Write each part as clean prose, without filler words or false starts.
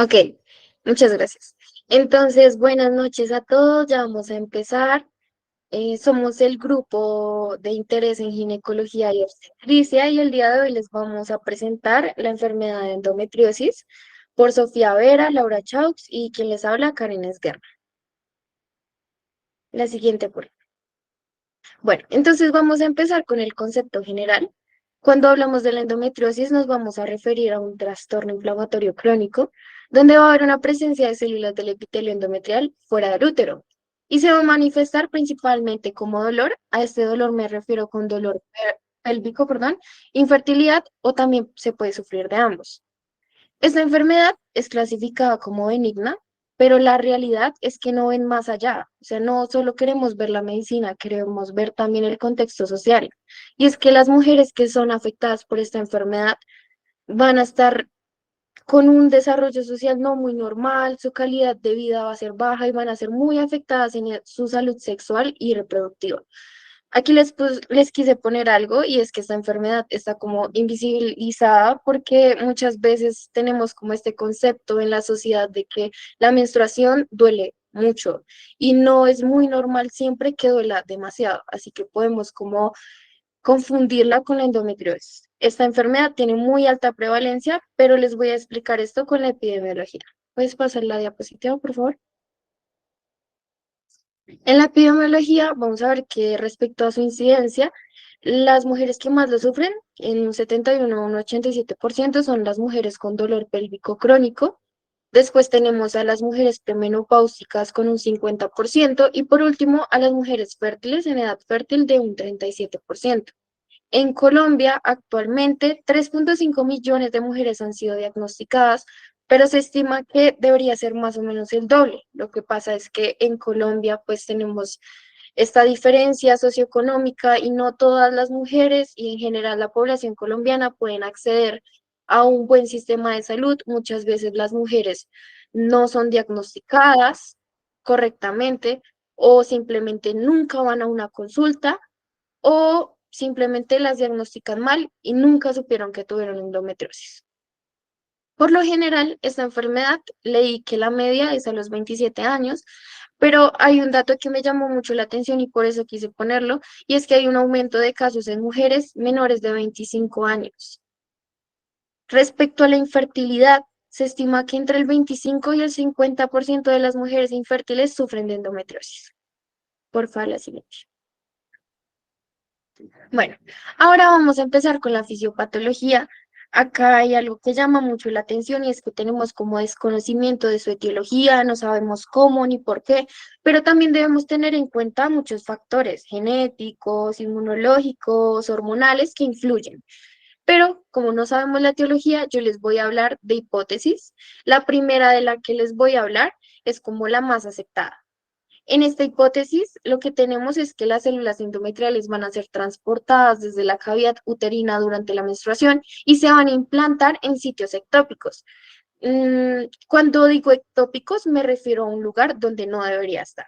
Ok, muchas gracias. Entonces, buenas noches a todos, ya vamos a empezar. Somos el grupo de interés en ginecología y obstetricia y el día de hoy les vamos a presentar la enfermedad de endometriosis por Sofía Vera, Laura Chaux y quien les habla, Karen Esguerra. La siguiente, por favor. Bueno, entonces vamos a empezar con el concepto general. Cuando hablamos de la endometriosis nos vamos a referir a un trastorno inflamatorio crónico donde va a haber una presencia de células del epitelio endometrial fuera del útero y se va a manifestar principalmente como dolor. A este dolor me refiero con dolor pélvico, perdón, infertilidad o también se puede sufrir de ambos. Esta enfermedad es clasificada como benigna, pero la realidad es que no ven más allá. O sea, no solo queremos ver la medicina, queremos ver también el contexto social. Y es que las mujeres que son afectadas por esta enfermedad van a estar con un desarrollo social no muy normal, su calidad de vida va a ser baja y van a ser muy afectadas en su salud sexual y reproductiva. Aquí les quise poner algo y es que esta enfermedad está como invisibilizada porque muchas veces tenemos como este concepto en la sociedad de que la menstruación duele mucho y no es muy normal siempre que duela demasiado, así que podemos como confundirla con la endometriosis. Esta enfermedad tiene muy alta prevalencia, pero les voy a explicar esto con la epidemiología. ¿Puedes pasar la diapositiva, por favor? En la epidemiología, vamos a ver que respecto a su incidencia, las mujeres que más lo sufren, en un 71 o un 87%, son las mujeres con dolor pélvico crónico. Después tenemos a las mujeres premenopáusicas con un 50% y por último a las mujeres fértiles en edad fértil de un 37%. En Colombia, actualmente, 3,5 millones de mujeres han sido diagnosticadas, pero se estima que debería ser más o menos el doble. Lo que pasa es que en Colombia, pues tenemos esta diferencia socioeconómica y no todas las mujeres y en general la población colombiana pueden acceder a un buen sistema de salud. Muchas veces las mujeres no son diagnosticadas correctamente o simplemente nunca van a una consulta o simplemente las diagnostican mal y nunca supieron que tuvieron endometriosis. Por lo general, esta enfermedad leí que la media es a los 27 años, pero hay un dato que me llamó mucho la atención y por eso quise ponerlo, y es que hay un aumento de casos en mujeres menores de 25 años. Respecto a la infertilidad, se estima que entre el 25 y el 50% de las mujeres infértiles sufren de endometriosis. Por favor, la siguiente. Bueno, ahora vamos a empezar con la fisiopatología. Acá hay algo que llama mucho la atención y es que tenemos como desconocimiento de su etiología, no sabemos cómo ni por qué, pero también debemos tener en cuenta muchos factores genéticos, inmunológicos, hormonales que influyen. Pero como no sabemos la etiología, yo les voy a hablar de hipótesis. La primera de la que les voy a hablar es como la más aceptada. En esta hipótesis, lo que tenemos es que las células endometriales van a ser transportadas desde la cavidad uterina durante la menstruación y se van a implantar en sitios ectópicos. Cuando digo ectópicos, me refiero a un lugar donde no debería estar.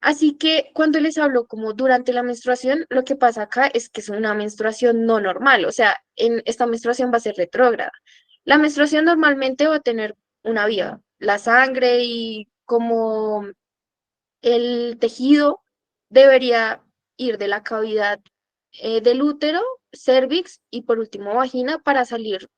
Así que cuando les hablo como durante la menstruación, lo que pasa acá es que es una menstruación no normal, o sea, en esta menstruación va a ser retrógrada. La menstruación normalmente va a tener una vía, la sangre y como el tejido debería ir de la cavidad del útero, cervix y por último vagina para salir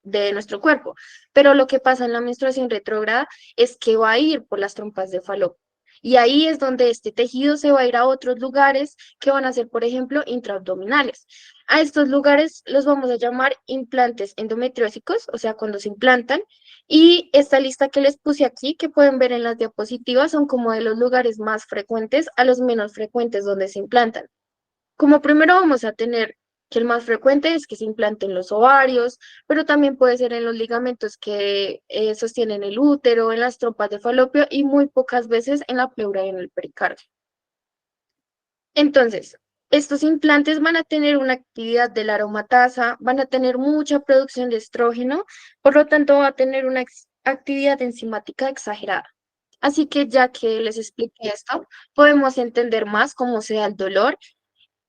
de nuestro cuerpo. Pero lo que pasa en la menstruación retrógrada es que va a ir por las trompas de falopio. Y ahí es donde este tejido se va a ir a otros lugares que van a ser, por ejemplo, intraabdominales. A estos lugares los vamos a llamar implantes endometriósicos, o sea, cuando se implantan. Y esta lista que les puse aquí, que pueden ver en las diapositivas, son como de los lugares más frecuentes a los menos frecuentes donde se implantan. Como primero vamos a tener que el más frecuente es que se implante en los ovarios, pero también puede ser en los ligamentos que sostienen el útero, en las trompas de falopio y muy pocas veces en la pleura y en el pericardio. Entonces, estos implantes van a tener una actividad de la aromatasa, van a tener mucha producción de estrógeno, por lo tanto va a tener una actividad enzimática exagerada. Así que ya que les expliqué esto, podemos entender más cómo se da el dolor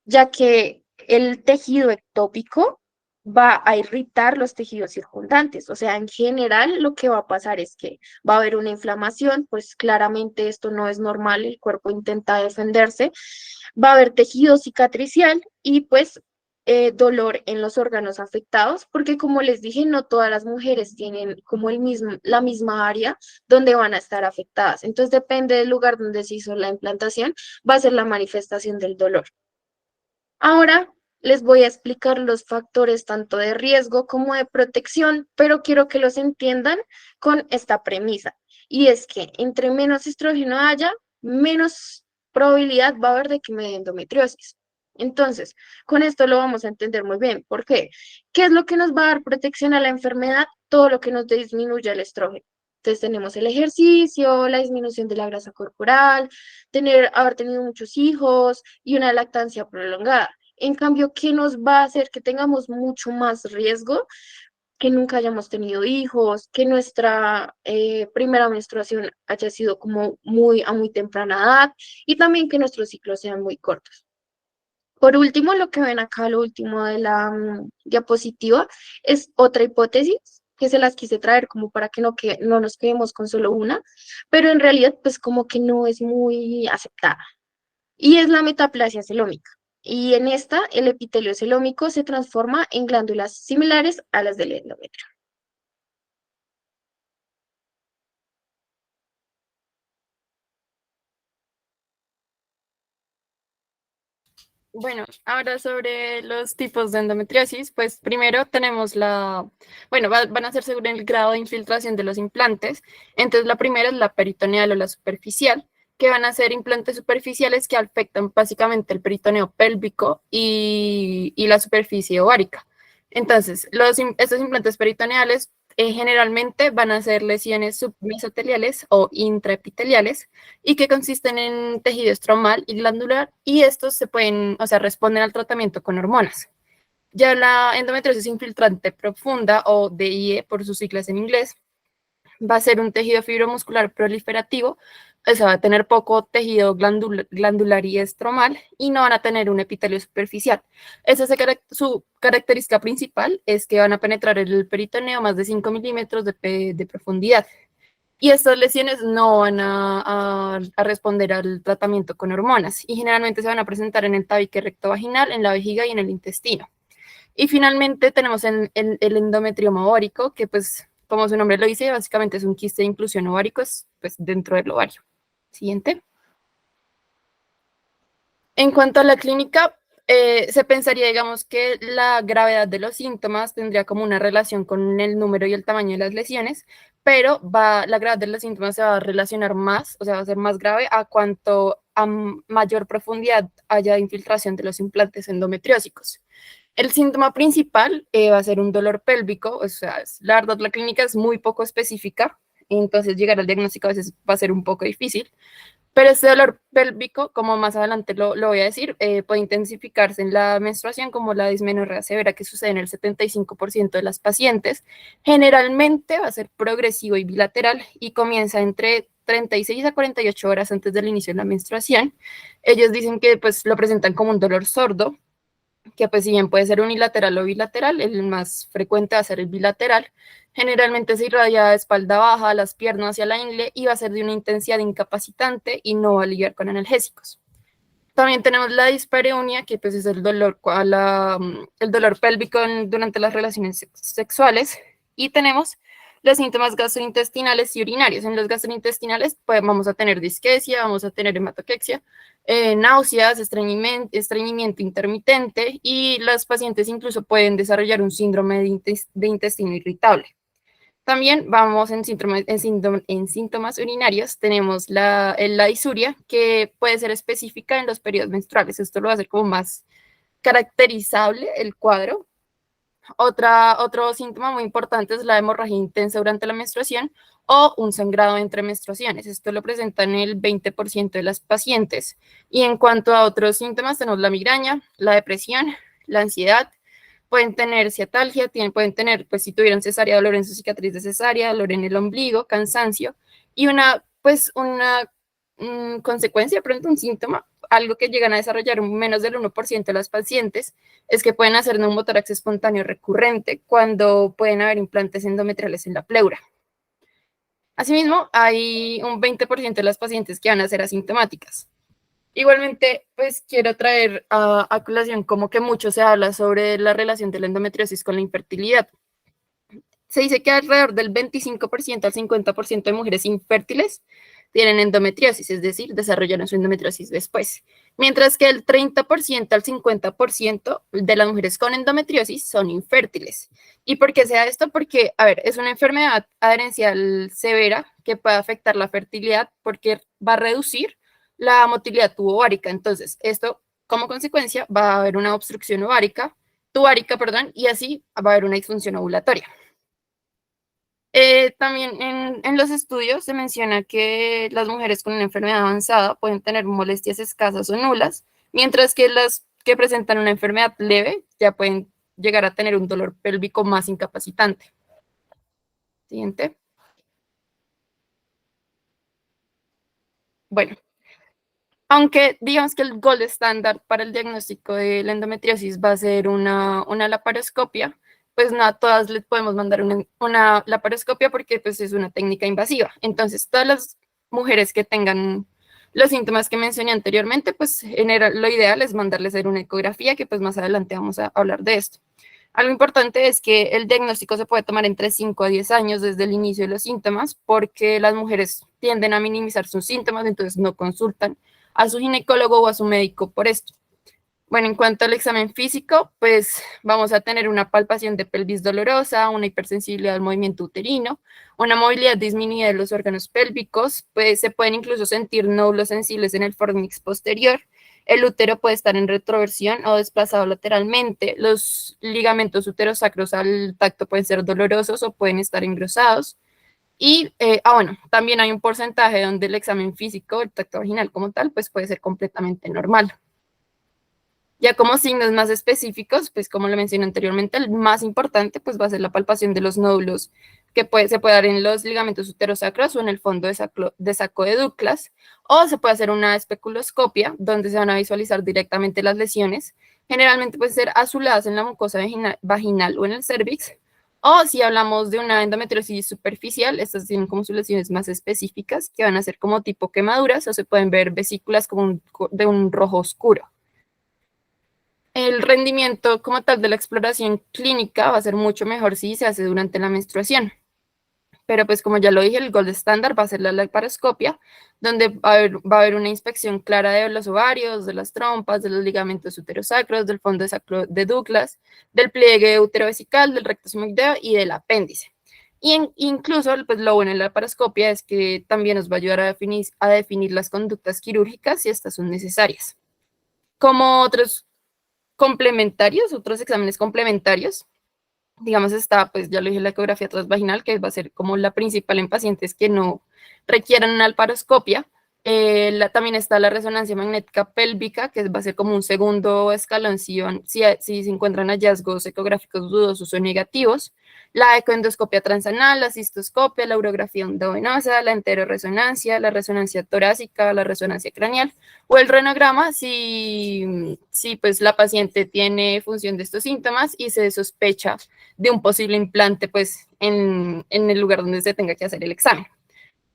ya que el tejido ectópico va a irritar los tejidos circundantes. O sea, en general lo que va a pasar es que va a haber una inflamación, pues claramente esto no es normal, el cuerpo intenta defenderse, va a haber tejido cicatricial y pues dolor en los órganos afectados, porque como les dije, no todas las mujeres tienen como la misma área donde van a estar afectadas. Entonces depende del lugar donde se hizo la implantación, va a ser la manifestación del dolor. Ahora les voy a explicar los factores tanto de riesgo como de protección, pero quiero que los entiendan con esta premisa. Y es que entre menos estrógeno haya, menos probabilidad va a haber de que me dé endometriosis. Entonces, con esto lo vamos a entender muy bien. ¿Por qué? ¿Qué es lo que nos va a dar protección a la enfermedad? Todo lo que nos disminuya el estrógeno. Entonces tenemos el ejercicio, la disminución de la grasa corporal, haber tenido muchos hijos y una lactancia prolongada. En cambio, ¿qué nos va a hacer que tengamos mucho más riesgo? Que nunca hayamos tenido hijos, que nuestra primera menstruación haya sido como a muy temprana edad y también que nuestros ciclos sean muy cortos. Por último, lo que ven acá, lo último de la diapositiva, es otra hipótesis que se las quise traer como para que no nos quedemos con solo una, pero en realidad pues como que no es muy aceptada y es la metaplasia celómica. Y en esta, el epitelio celómico se transforma en glándulas similares a las del endometrio. Bueno, ahora sobre los tipos de endometriosis, pues primero tenemos van a ser según el grado de infiltración de los implantes. Entonces la primera es la peritoneal o la superficial, que van a ser implantes superficiales que afectan básicamente el peritoneo pélvico y la superficie ovárica. Entonces, estos implantes peritoneales generalmente van a ser lesiones submesoteliales o intraepiteliales y que consisten en tejido estromal y glandular, y estos se pueden, o sea, responden al tratamiento con hormonas. Ya la endometriosis infiltrante profunda, o DIE por sus siglas en inglés, va a ser un tejido fibromuscular proliferativo, o sea, va a tener poco tejido glandular y estromal y no van a tener un epitelio superficial. Su característica principal es que van a penetrar el peritoneo más de 5 milímetros de profundidad. Y estas lesiones no van a responder al tratamiento con hormonas y generalmente se van a presentar en el tabique rectovaginal, en la vejiga y en el intestino. Y finalmente tenemos el endometrioma ovárico, que pues como su nombre lo dice, básicamente es un quiste de inclusión ovárico, es pues dentro del ovario. Siguiente. En cuanto a la clínica, se pensaría, digamos, que la gravedad de los síntomas tendría como una relación con el número y el tamaño de las lesiones, pero la gravedad de los síntomas se va a relacionar más, o sea, va a ser más grave a cuanto a mayor profundidad haya infiltración de los implantes endometriósicos. El síntoma principal va a ser un dolor pélvico, o sea, la verdad la clínica es muy poco específica, entonces llegar al diagnóstico a veces va a ser un poco difícil. Pero este dolor pélvico, como más adelante lo voy a decir, puede intensificarse en la menstruación como la dismenorrea severa que sucede en el 75% de las pacientes. Generalmente va a ser progresivo y bilateral y comienza entre 36 a 48 horas antes del inicio de la menstruación. Ellos dicen que pues lo presentan como un dolor sordo, que pues si bien puede ser unilateral o bilateral, el más frecuente va a ser el bilateral. Generalmente se irradia de espalda baja, las piernas hacia la ingle y va a ser de una intensidad incapacitante y no va a aliviar con analgésicos. También tenemos la dispareunia, que pues es el dolor pélvico durante las relaciones sexuales. Y tenemos los síntomas gastrointestinales y urinarios. En los gastrointestinales pues, vamos a tener disquesia, vamos a tener hematoquexia, náuseas, estreñimiento intermitente y los pacientes incluso pueden desarrollar un síndrome de intestino irritable. También vamos en síntomas urinarios, tenemos la disuria, que puede ser específica en los periodos menstruales. Esto lo va a hacer como más caracterizable el cuadro. Otro síntoma muy importante es la hemorragia intensa durante la menstruación o un sangrado entre menstruaciones. Esto lo presentan el 20% de las pacientes. Y en cuanto a otros síntomas, tenemos la migraña, la depresión, la ansiedad, pueden tener ciatalgia, pueden tener, pues si tuvieron cesárea, dolor en su cicatriz de cesárea, dolor en el ombligo, cansancio y una consecuencia, pronto un síntoma algo que llegan a desarrollar menos del 1% de las pacientes es que pueden hacer neumotórax espontáneo recurrente cuando pueden haber implantes endometriales en la pleura. Asimismo, hay un 20% de las pacientes que van a ser asintomáticas. Igualmente, pues quiero traer a colación como que mucho se habla sobre la relación de la endometriosis con la infertilidad. Se dice que alrededor del 25% al 50% de mujeres infértiles tienen endometriosis, es decir, desarrollaron su endometriosis después, mientras que el 30% al 50% de las mujeres con endometriosis son infértiles. ¿Y por qué se da esto? Porque, a ver, es una enfermedad adherencial severa que puede afectar la fertilidad porque va a reducir la motilidad tubovárica. Entonces, esto, como consecuencia, va a haber una obstrucción tuvárica, perdón, y así va a haber una disfunción ovulatoria. También en los estudios se menciona que las mujeres con una enfermedad avanzada pueden tener molestias escasas o nulas, mientras que las que presentan una enfermedad leve ya pueden llegar a tener un dolor pélvico más incapacitante. Siguiente. Bueno, aunque digamos que el gold estándar para el diagnóstico de la endometriosis va a ser una laparoscopia, pues no a todas les podemos mandar una laparoscopia porque pues es una técnica invasiva. Entonces, todas las mujeres que tengan los síntomas que mencioné anteriormente, pues lo ideal es mandarles a hacer una ecografía, que pues más adelante vamos a hablar de esto. Algo importante es que el diagnóstico se puede tomar entre 5 a 10 años desde el inicio de los síntomas, porque las mujeres tienden a minimizar sus síntomas, entonces no consultan a su ginecólogo o a su médico por esto. Bueno, en cuanto al examen físico, pues vamos a tener una palpación de pelvis dolorosa, una hipersensibilidad al movimiento uterino, una movilidad disminuida de los órganos pélvicos, pues se pueden incluso sentir nódulos sensibles en el fornix posterior. El útero puede estar en retroversión o desplazado lateralmente. Los ligamentos uterosacros al tacto pueden ser dolorosos o pueden estar engrosados. Y, bueno, también hay un porcentaje donde el examen físico, el tacto vaginal como tal, pues puede ser completamente normal. Ya como signos más específicos, pues como lo mencioné anteriormente, el más importante pues va a ser la palpación de los nódulos que se puede dar en los ligamentos uterosacros o en el fondo de saco de Douglas, o se puede hacer una especuloscopia donde se van a visualizar directamente las lesiones. Generalmente pueden ser azuladas en la mucosa vaginal o en el cervix, o si hablamos de una endometriosis superficial, estas tienen como sus lesiones más específicas que van a ser como tipo quemaduras o se pueden ver vesículas como de un rojo oscuro. El rendimiento como tal de la exploración clínica va a ser mucho mejor si se hace durante la menstruación. Pero pues como ya lo dije, el gold estándar va a ser la laparoscopia, donde va a haber una inspección clara de los ovarios, de las trompas, de los ligamentos uterosacros, del fondo de sacro de Douglas, del pliegue uterovesical, del recto sigmoideo y del apéndice. Y incluso pues lo bueno de la laparoscopia es que también nos va a ayudar a definir las conductas quirúrgicas si estas son necesarias. Como otros exámenes complementarios. Digamos, está, pues ya lo dije, la ecografía transvaginal, que va a ser como la principal en pacientes que no requieran una laparoscopia. También está la resonancia magnética pélvica, que va a ser como un segundo escalón si se encuentran hallazgos ecográficos dudosos o negativos. La ecoendoscopia transanal, la cistoscopia, la urografía endovenosa, la enteroresonancia, la resonancia torácica, la resonancia craneal o el renograma si pues la paciente tiene función de estos síntomas y se sospecha de un posible implante pues en el lugar donde se tenga que hacer el examen.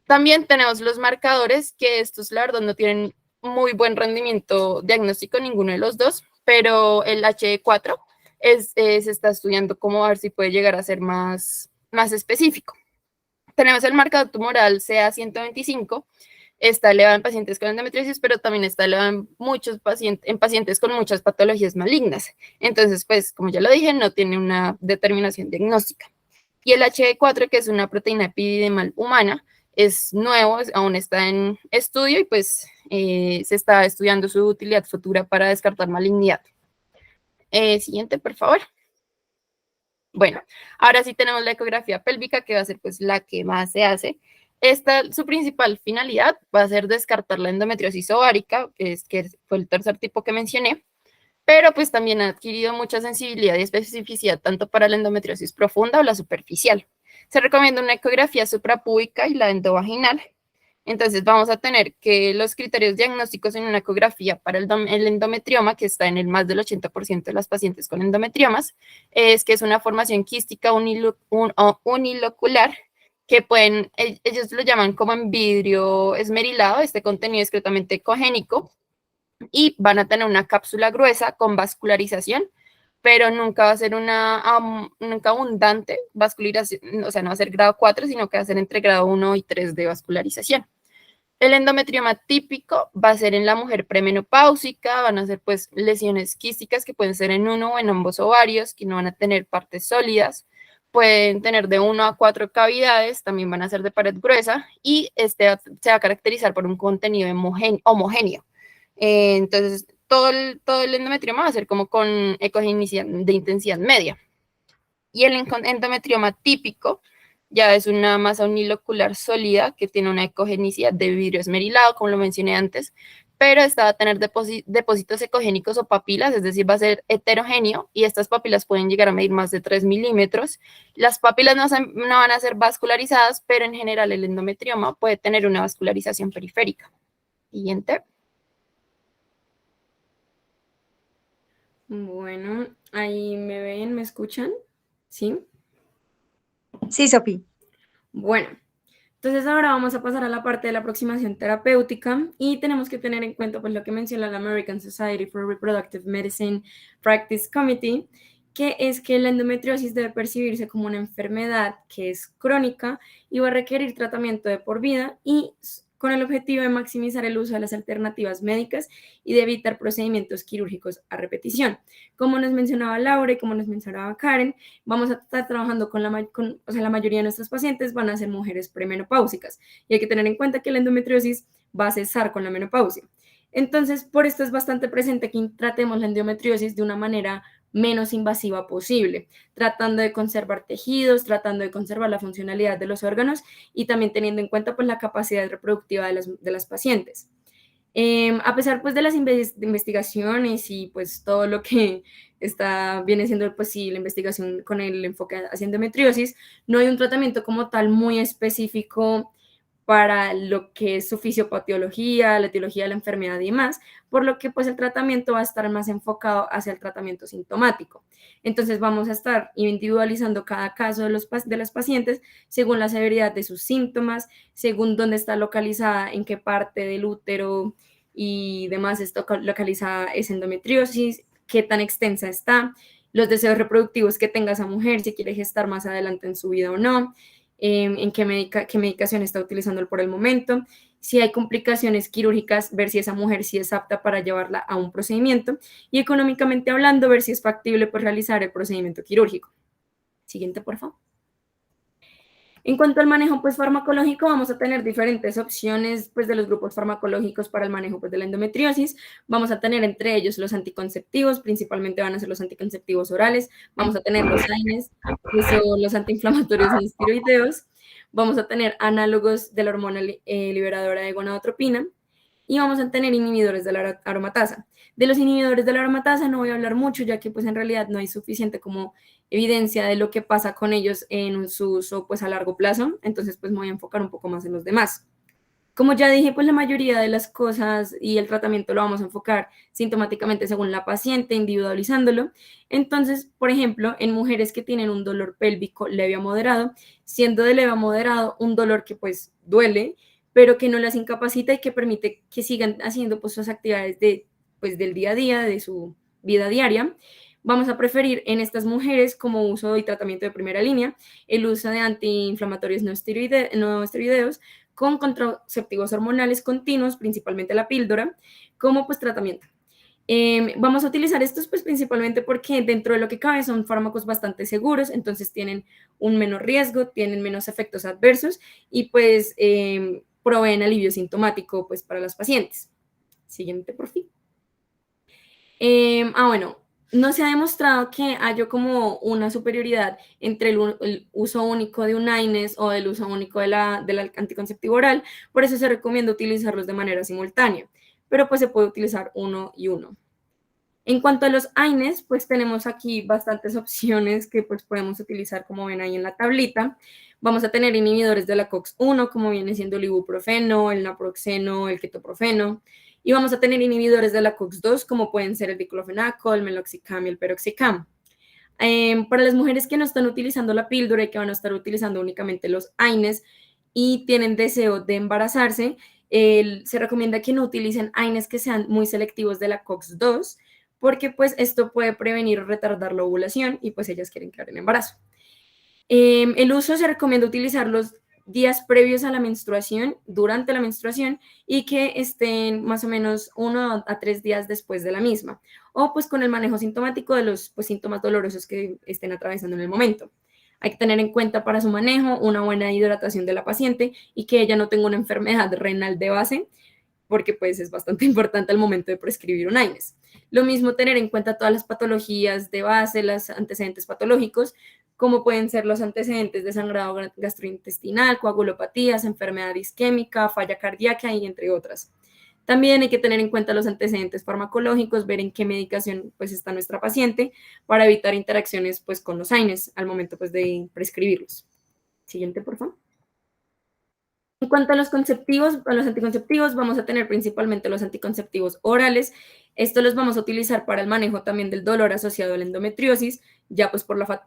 También tenemos los marcadores, que estos, la verdad, no tienen muy buen rendimiento diagnóstico, ninguno de los dos, pero el HE4 se está estudiando cómo a ver si puede llegar a ser más específico. Tenemos el marcador tumoral CA125, está elevado en pacientes con endometriosis, pero también está elevado en pacientes con muchas patologías malignas. Entonces, pues, como ya lo dije, no tiene una determinación diagnóstica. Y el HE4, que es una proteína epididemal humana, es nuevo, aún está en estudio y pues se está estudiando su utilidad futura para descartar malignidad. Siguiente, por favor. Bueno, ahora sí tenemos la ecografía pélvica, que va a ser pues la que más se hace. Su principal finalidad va a ser descartar la endometriosis ovárica, que fue el tercer tipo que mencioné, pero pues también ha adquirido mucha sensibilidad y especificidad tanto para la endometriosis profunda o la superficial. Se recomienda una ecografía suprapúbica y la endovaginal. Entonces vamos a tener que los criterios diagnósticos en una ecografía para el endometrioma, que está en el más del 80% de las pacientes con endometriomas, es que es una formación quística unilocular que ellos lo llaman como en vidrio esmerilado, este contenido es discretamente ecogénico, y van a tener una cápsula gruesa con vascularización, pero nunca va a ser nunca abundante vascularización, o sea, no va a ser grado 4, sino que va a ser entre grado 1 y 3 de vascularización. El endometrioma típico va a ser en la mujer premenopáusica, van a ser pues lesiones quísticas que pueden ser en uno o en ambos ovarios, que no van a tener partes sólidas, pueden tener de 1 a 4 cavidades, también van a ser de pared gruesa y se va a caracterizar por un contenido homogéneo. Entonces, todo el endometrioma va a ser como con ecogenicidad de intensidad media. Y el endometrioma típico ya es una masa unilocular sólida que tiene una ecogenicidad de vidrio esmerilado, como lo mencioné antes, pero esta va a tener depósitos ecogénicos o papilas, es decir, va a ser heterogéneo y estas papilas pueden llegar a medir más de 3 milímetros. Las papilas no van a ser vascularizadas, pero en general el endometrioma puede tener una vascularización periférica. Siguiente. Bueno, ahí me ven, me escuchan, ¿sí? Sí, Sofi. Bueno, entonces ahora vamos a pasar a la parte de la aproximación terapéutica y tenemos que tener en cuenta pues lo que menciona la American Society for Reproductive Medicine Practice Committee, que es que la endometriosis debe percibirse como una enfermedad que es crónica y va a requerir tratamiento de por vida y con el objetivo de maximizar el uso de las alternativas médicas y de evitar procedimientos quirúrgicos a repetición. Como nos mencionaba Laura y como nos mencionaba Karen, vamos a estar trabajando con la mayoría de nuestros pacientes van a ser mujeres premenopáusicas y hay que tener en cuenta que la endometriosis va a cesar con la menopausia. Entonces, por esto es bastante presente que tratemos la endometriosis de una manera menos invasiva posible, tratando de conservar tejidos, tratando de conservar la funcionalidad de los órganos y también teniendo en cuenta pues la capacidad reproductiva de las pacientes. A pesar pues de las investigaciones y pues todo lo que viene siendo pues sí la investigación con el enfoque hacia endometriosis, no hay un tratamiento como tal muy específico para lo que es su fisiopatología, la etiología de la enfermedad y demás, por lo que pues el tratamiento va a estar más enfocado hacia el tratamiento sintomático. Entonces vamos a estar individualizando cada caso de las pacientes según la severidad de sus síntomas, según dónde está localizada, en qué parte del útero y demás está localizada esa endometriosis, qué tan extensa está, los deseos reproductivos que tenga esa mujer, si quiere gestar más adelante en su vida o no, en qué medicación está utilizando por el momento, si hay complicaciones quirúrgicas, ver si esa mujer sí es apta para llevarla a un procedimiento y económicamente hablando, ver si es factible pues, realizar el procedimiento quirúrgico. Siguiente, por favor. En cuanto al manejo pues, farmacológico, vamos a tener diferentes opciones pues, de los grupos farmacológicos para el manejo pues, de la endometriosis. Vamos a tener entre ellos los anticonceptivos, principalmente van a ser los anticonceptivos orales. Vamos a tener los AINES, que son los antiinflamatorios no esteroideos. Vamos a tener análogos de la hormona liberadora de gonadotropina. Y vamos a tener inhibidores de la aromatasa. De los inhibidores de la aromatasa no voy a hablar mucho, ya que pues en realidad no hay suficiente como evidencia de lo que pasa con ellos en su uso pues a largo plazo, entonces pues me voy a enfocar un poco más en los demás. Como ya dije, pues la mayoría de las cosas y el tratamiento lo vamos a enfocar sintomáticamente según la paciente, individualizándolo. Entonces, por ejemplo, en mujeres que tienen un dolor pélvico leve a moderado, siendo de leve a moderado un dolor que pues duele, pero que no las incapacita y que permite que sigan haciendo pues, sus actividades del día a día, de su vida diaria. Vamos a preferir en estas mujeres como uso y tratamiento de primera línea el uso de antiinflamatorios no esteroideos con contraceptivos hormonales continuos, principalmente la píldora, como pues tratamiento. Vamos a utilizar estos pues principalmente porque dentro de lo que cabe son fármacos bastante seguros, entonces tienen un menor riesgo, tienen menos efectos adversos y pues proveen alivio sintomático pues para las pacientes. Siguiente, por fin. Bueno, no se ha demostrado que haya como una superioridad entre el uso único de un AINES o el uso único del anticonceptivo oral, por eso se recomienda utilizarlos de manera simultánea, pero pues se puede utilizar uno y uno. En cuanto a los AINES, pues tenemos aquí bastantes opciones que pues podemos utilizar, como ven ahí en la tablita. Vamos a tener inhibidores de la COX-1, como viene siendo el ibuprofeno, el naproxeno, el ketoprofeno. Y vamos a tener inhibidores de la COX-2, como pueden ser el diclofenaco, el meloxicam y el peroxicam. Para las mujeres que no están utilizando la píldora y que van a estar utilizando únicamente los AINES y tienen deseo de embarazarse, se recomienda que no utilicen AINES que sean muy selectivos de la COX-2, porque pues esto puede prevenir o retardar la ovulación y pues ellas quieren quedar en embarazo. El uso se recomienda utilizar los días previos a la menstruación, durante la menstruación, y que estén más o menos 1 a 3 días después de la misma, o pues con el manejo sintomático de los pues, síntomas dolorosos que estén atravesando en el momento. Hay que tener en cuenta para su manejo una buena hidratación de la paciente y que ella no tenga una enfermedad renal de base, porque pues es bastante importante al momento de prescribir un AINES. Lo mismo tener en cuenta todas las patologías de base, los antecedentes patológicos, como pueden ser los antecedentes de sangrado gastrointestinal, coagulopatías, enfermedad isquémica, falla cardíaca y entre otras. También hay que tener en cuenta los antecedentes farmacológicos, ver en qué medicación pues está nuestra paciente para evitar interacciones pues con los AINES al momento pues de prescribirlos. Siguiente, por favor. En cuanto a los conceptivos, a los anticonceptivos, vamos a tener principalmente los anticonceptivos orales. Estos los vamos a utilizar para el manejo también del dolor asociado a la endometriosis, ya pues por la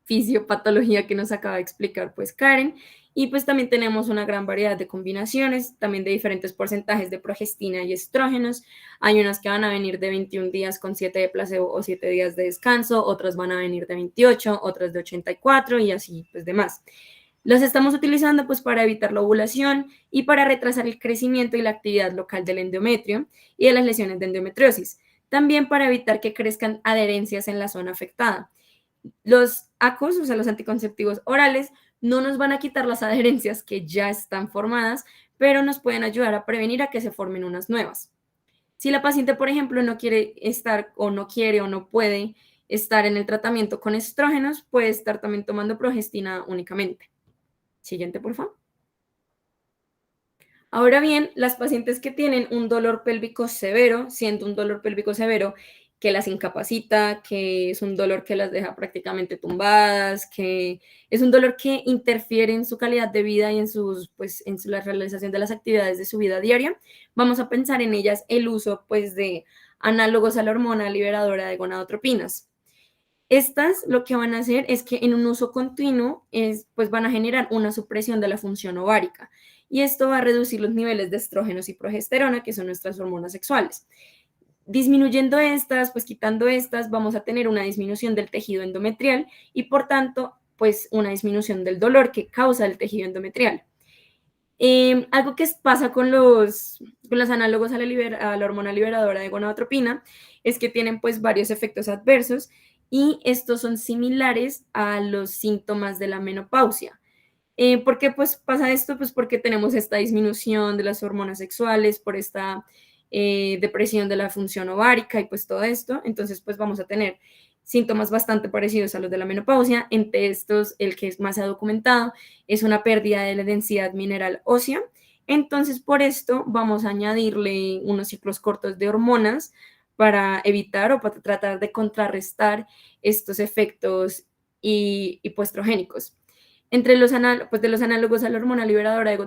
fisiopatología que nos acaba de explicar pues Karen. Y pues también tenemos una gran variedad de combinaciones, también de diferentes porcentajes de progestina y estrógenos. Hay unas que van a venir de 21 días con 7 de placebo o 7 días de descanso, otras van a venir de 28, otras de 84 y así pues demás. Los estamos utilizando pues para evitar la ovulación y para retrasar el crecimiento y la actividad local del endometrio y de las lesiones de endometriosis. También para evitar que crezcan adherencias en la zona afectada. Los ACOs, o sea, los anticonceptivos orales, no nos van a quitar las adherencias que ya están formadas, pero nos pueden ayudar a prevenir a que se formen unas nuevas. Si la paciente, por ejemplo, no quiere estar o no quiere o no puede estar en el tratamiento con estrógenos, puede estar también tomando progestina únicamente. Siguiente, por favor. Ahora bien, las pacientes que tienen un dolor pélvico severo, siendo un dolor pélvico severo que las incapacita, que es un dolor que las deja prácticamente tumbadas, que es un dolor que interfiere en su calidad de vida y en la realización de las actividades de su vida diaria, vamos a pensar en ellas el uso pues de análogos a la hormona liberadora de gonadotropinas. Estas lo que van a hacer es que en un uso continuo pues van a generar una supresión de la función ovárica y esto va a reducir los niveles de estrógenos y progesterona, que son nuestras hormonas sexuales. Disminuyendo estas, pues quitando estas, vamos a tener una disminución del tejido endometrial y por tanto, pues una disminución del dolor que causa el tejido endometrial. Algo que pasa con los análogos a la hormona liberadora de gonadotropina es que tienen pues varios efectos adversos y estos son similares a los síntomas de la menopausia. ¿Por qué pues pasa esto? Pues porque tenemos esta disminución de las hormonas sexuales, por esta depresión de la función ovárica y pues todo esto. Entonces pues vamos a tener síntomas bastante parecidos a los de la menopausia. Entre estos, el que más se ha documentado es una pérdida de la densidad mineral ósea. Entonces por esto vamos a añadirle unos ciclos cortos de hormonas para evitar o para tratar de contrarrestar estos efectos hipoestrogénicos. Entre los análogos a la hormona liberadora de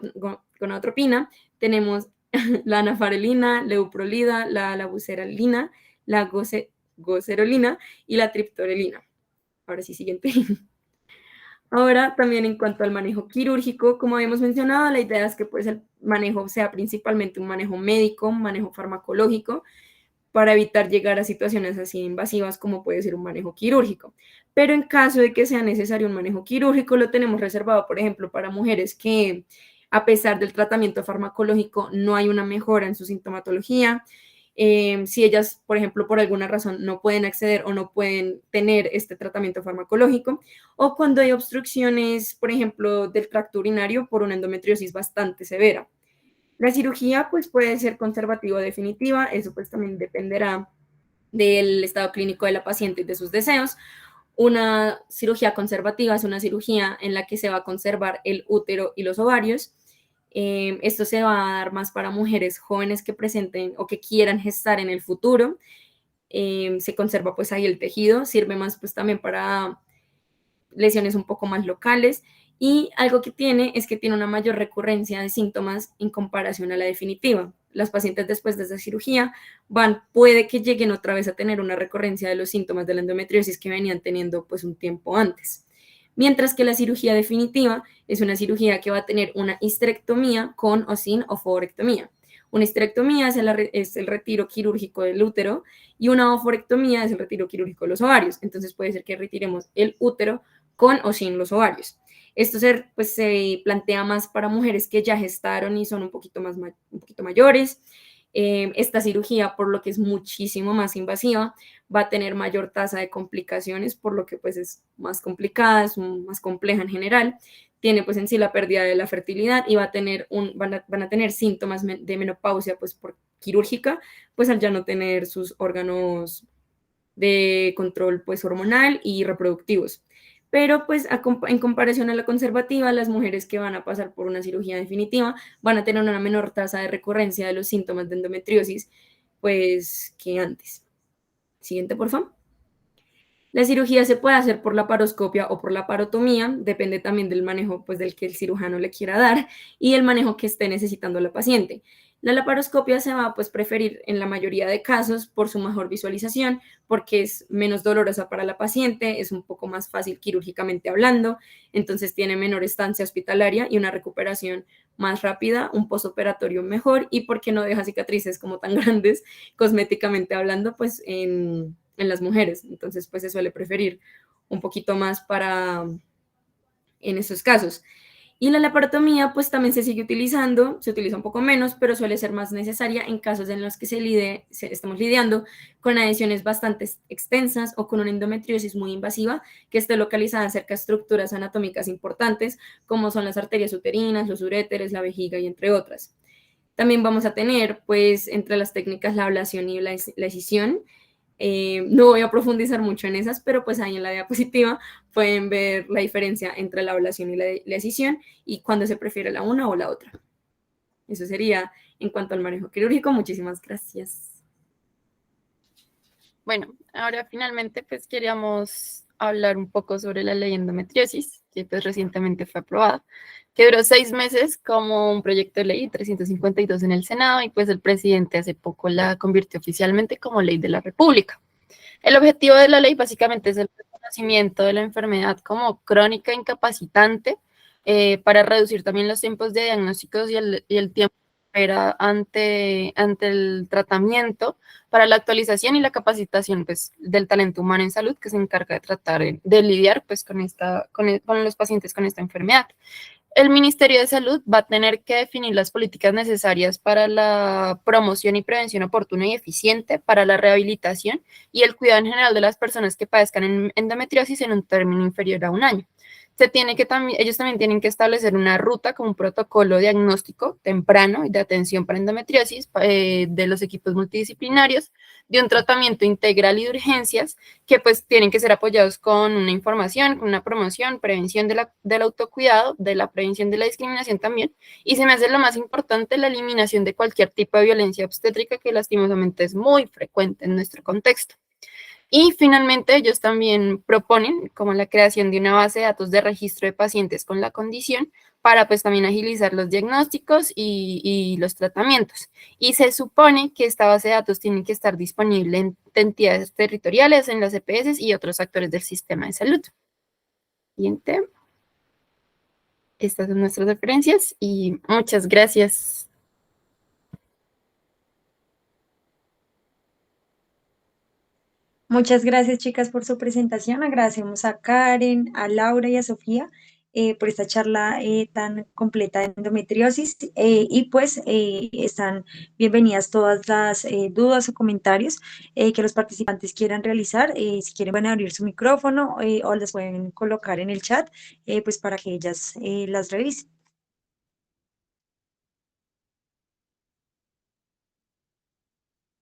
gonadotropina tenemos la anafarelina, la euprolida, la labuceralina, la gocerolina y la triptorelina. Ahora sí, siguiente. Ahora, también en cuanto al manejo quirúrgico, como habíamos mencionado, la idea es que pues, el manejo sea principalmente un manejo médico, un manejo farmacológico, para evitar llegar a situaciones así invasivas como puede ser un manejo quirúrgico. Pero en caso de que sea necesario un manejo quirúrgico, lo tenemos reservado, por ejemplo, para mujeres que a pesar del tratamiento farmacológico no hay una mejora en su sintomatología. Si ellas, por ejemplo, por alguna razón no pueden acceder o no pueden tener este tratamiento farmacológico, o cuando hay obstrucciones, por ejemplo, del tracto urinario por una endometriosis bastante severa. La cirugía pues puede ser conservativa o definitiva, eso pues también dependerá del estado clínico de la paciente y de sus deseos. Una cirugía conservativa es una cirugía en la que se va a conservar el útero y los ovarios. Esto se va a dar más para mujeres jóvenes que presenten o que quieran gestar en el futuro. se conserva pues ahí el tejido, sirve más pues también para lesiones un poco más locales, y algo que tiene es que tiene una mayor recurrencia de síntomas en comparación a la definitiva. Las pacientes después de esa cirugía puede que lleguen otra vez a tener una recurrencia de los síntomas de la endometriosis que venían teniendo pues un tiempo antes. Mientras que la cirugía definitiva es una cirugía que va a tener una histerectomía con o sin oforectomía. Una histerectomía es el retiro quirúrgico del útero y una oforectomía es el retiro quirúrgico de los ovarios. Entonces puede ser que retiremos el útero con o sin los ovarios. Esto se plantea más para mujeres que ya gestaron y son un poquito mayores. Esta cirugía, por lo que es muchísimo más invasiva, va a tener mayor tasa de complicaciones, por lo que pues es más complicada, es más compleja en general. Tiene pues en sí la pérdida de la fertilidad y van a tener síntomas de menopausia pues por quirúrgica, pues al ya no tener sus órganos de control pues hormonal y reproductivos. Pero pues en comparación a la conservativa, las mujeres que van a pasar por una cirugía definitiva van a tener una menor tasa de recurrencia de los síntomas de endometriosis pues que antes. Siguiente, por favor. La cirugía se puede hacer por laparoscopia o por laparotomía, depende también del manejo pues, del que el cirujano le quiera dar y el manejo que esté necesitando la paciente. La laparoscopia se va a pues, preferir en la mayoría de casos por su mejor visualización, porque es menos dolorosa para la paciente, es un poco más fácil quirúrgicamente hablando, entonces tiene menor estancia hospitalaria y una recuperación más rápida, un postoperatorio mejor y porque no deja cicatrices como tan grandes cosméticamente hablando, pues en las mujeres. Entonces, pues se suele preferir un poquito más en esos casos. Y la laparotomía, pues también se sigue utilizando, se utiliza un poco menos, pero suele ser más necesaria en casos en los que estamos lidiando con adhesiones bastante extensas o con una endometriosis muy invasiva que esté localizada cerca de estructuras anatómicas importantes, como son las arterias uterinas, los uréteres, la vejiga y entre otras. También vamos a tener, pues, entre las técnicas la ablación y la escisión. No voy a profundizar mucho en esas, pero pues ahí en la diapositiva pueden ver la diferencia entre la ablación y la escisión y cuándo se prefiere la una o la otra. Eso sería en cuanto al manejo quirúrgico. Muchísimas gracias. Bueno, ahora finalmente pues queríamos hablar un poco sobre la ley endometriosis, que pues recientemente fue aprobada, que duró 6 meses como un proyecto de ley 352 en el Senado y pues el presidente hace poco la convirtió oficialmente como ley de la República. El objetivo de la ley básicamente es el reconocimiento de la enfermedad como crónica incapacitante para reducir también los tiempos de diagnósticos y el tiempo de espera ante el tratamiento, para la actualización y la capacitación pues, del talento humano en salud que se encarga de tratar de lidiar pues, con los pacientes con esta enfermedad. El Ministerio de Salud va a tener que definir las políticas necesarias para la promoción y prevención oportuna y eficiente, para la rehabilitación y el cuidado en general de las personas que padezcan endometriosis en un término inferior a un año. Ellos también tienen que establecer una ruta con un protocolo diagnóstico temprano y de atención para endometriosis de los equipos multidisciplinarios, de un tratamiento integral y de urgencias que pues tienen que ser apoyados con una información, con una promoción, prevención del autocuidado, de la prevención de la discriminación también, y se me hace lo más importante la eliminación de cualquier tipo de violencia obstétrica que lastimosamente es muy frecuente en nuestro contexto. Y finalmente ellos también proponen como la creación de una base de datos de registro de pacientes con la condición para pues también agilizar los diagnósticos y los tratamientos. Y se supone que esta base de datos tiene que estar disponible en entidades territoriales, en las EPS y otros actores del sistema de salud. Siguiente. Estas son nuestras referencias y muchas gracias. Muchas gracias, chicas, por su presentación. Agradecemos a Karen, a Laura y a Sofía por esta charla tan completa de endometriosis. Y pues están bienvenidas todas las dudas o comentarios que los participantes quieran realizar. Si quieren, van a abrir su micrófono o las pueden colocar en el chat, pues para que ellas las revisen.